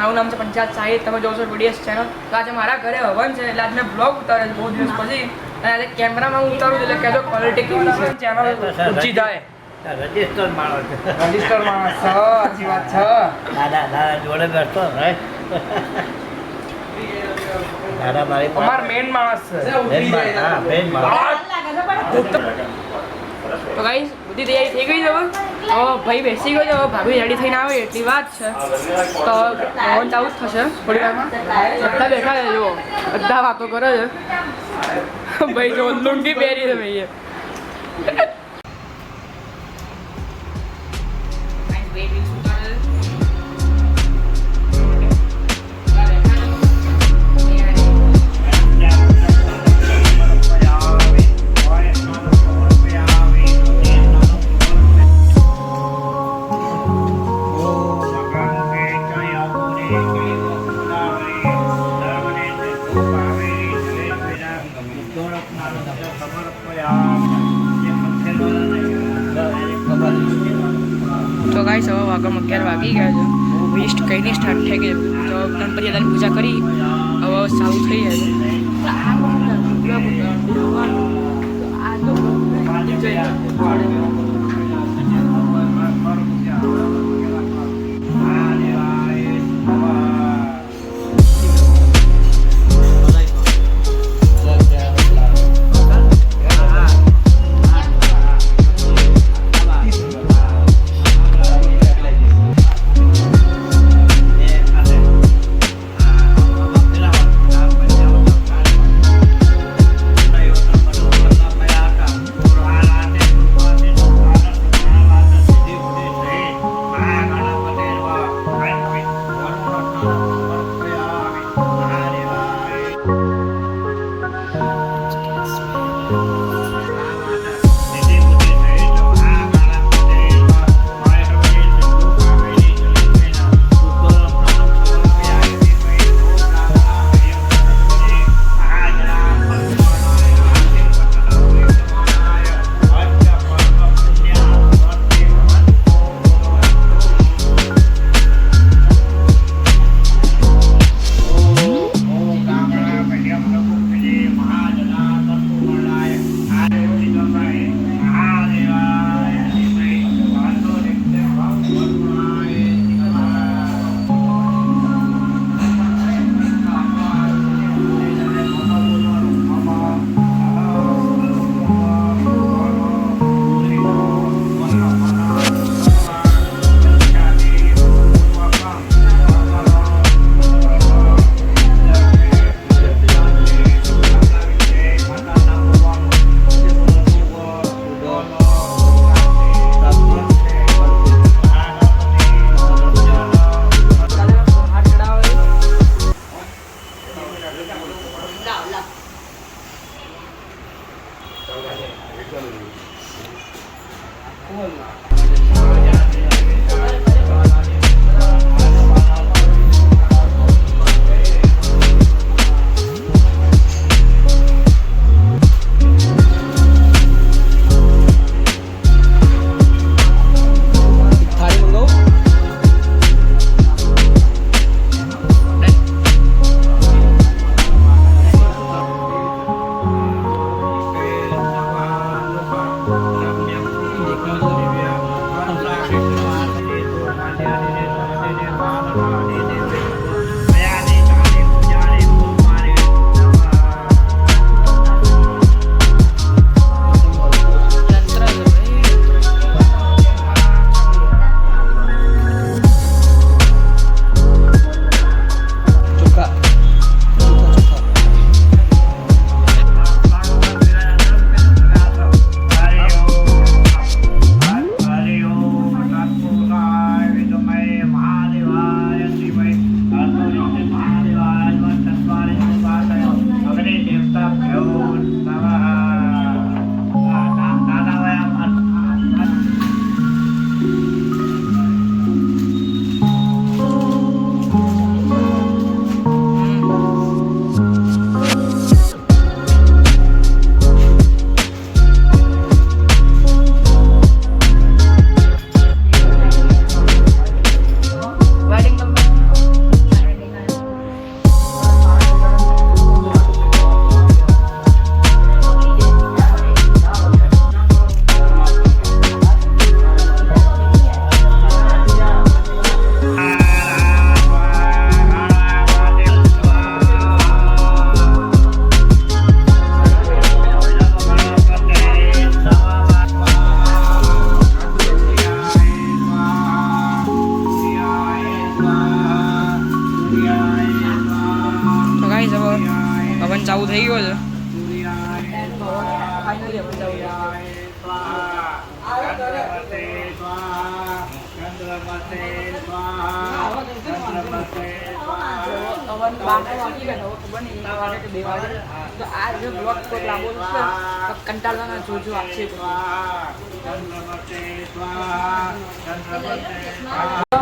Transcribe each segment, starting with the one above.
મારું નામ છે પંચાયત સાહિદ, તમે જોશો વીડીએસ ચેનલ। તો આજે મારા ઘરે હવન છે એટલે આજ મેં બ્લોગ ઉતારે છે બહુ દિવસ પછી, અને આજે કેમેરામાં હું ઉતારું એટલે કહેજો ક્વોલિટી કેવી છે, ચેનલ ઊંચી જાય। રજિસ્ટર માણસ રજિસ્ટર માણસ સાચી વાત છે। દાદા જોડે બેસતો દાદા મારી અમાર મેન માણસ છે। તો ગાઈસ બધી તૈયારી થઈ ગઈ છે, હવે ભાઈ બેસી ગયો છે, હવે ભાભી રેડી થઈને આવે એટલી વાત છે। તો ફોન ચાલુ જ થશે થોડી વારમાં, બધા બેઠા છે, જુઓ બધા વાતો કરે છે। ભાઈ જો લુંગી પહેરી છે ભાઈએ। તો ગાઈસ હવે વાગવામાં 11 વાગી ગયા છે, વીસ્ટ કઈની સ્ટાર્ટ થઈ ગઈ। તો ગણપતિ દાદાની પૂજા કરી હવે ચાલુ થઈ જાય છે। હવન ચાલુ થઈ ગયો છે ફાઇનલી હવન ચાલુ થઈ ગયો હવન 12 વાગી ગયા ખબર નહીં 1 વાગે કે 2 વાગે તો આ જો બ્લોગ કોઈ લાંબો છે કંટાળવાના જોજો આપશે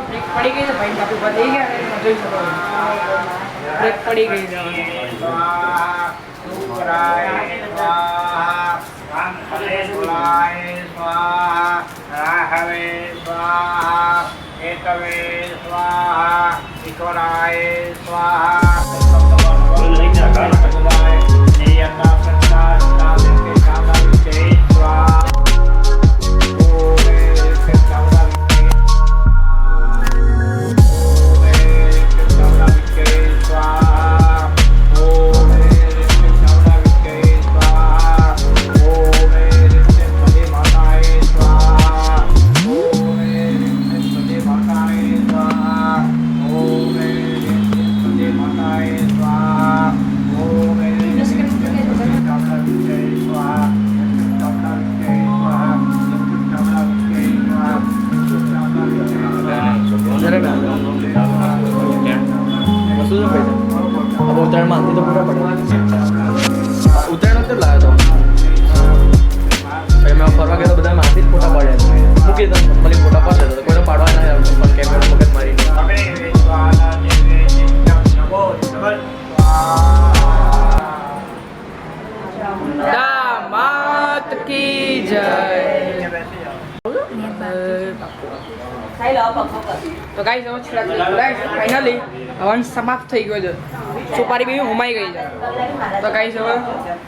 બ્રેક પડી ગઈ છે ભાઈ બાપુ પર થઈ ગયા જોઈ શકો બ્રેક પડી ગઈ છે ઉત્તરાયણમાં તો પૂરા પડે ઉત્તરાયણ જ લાવ્યો તો મેં ફરવા ગયા તો બધા માથી જ ફોટા પાડ્યા મૂકી દો ખાલી ફોટા પાડે તો કોઈને પાડવા ના આવ્યો પણ કેમેરા મગજ મારી દામાત કી જય તો ગાઈસ હવે ફાઇનલી હવન સમાપ્ત થઈ ગયો છે સુપારી બી હોમાઈ ગઈ છે તો ગાઈસ હવે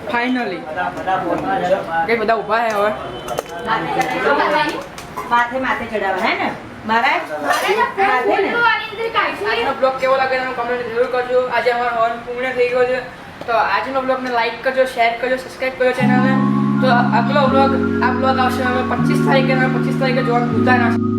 ફાઇનલી કઈ બધા ઊભા છે હવે માથે ચડાવવા હે ને મારા માથે ને આજનો બ્લોગ કેવો લાગે તમે કમેન્ટ જરૂર કરજો આજે અમારો હવન પૂર્ણ થઈ ગયો છે તો આજનો બ્લોગને લાઈક કરજો શેર કરજો સબસ્ક્રાઇબ કરજો ચેનલને તો આગલો બ્લોગ આવશે હવે 25 તારીખે જોવાનું ભૂલતા ના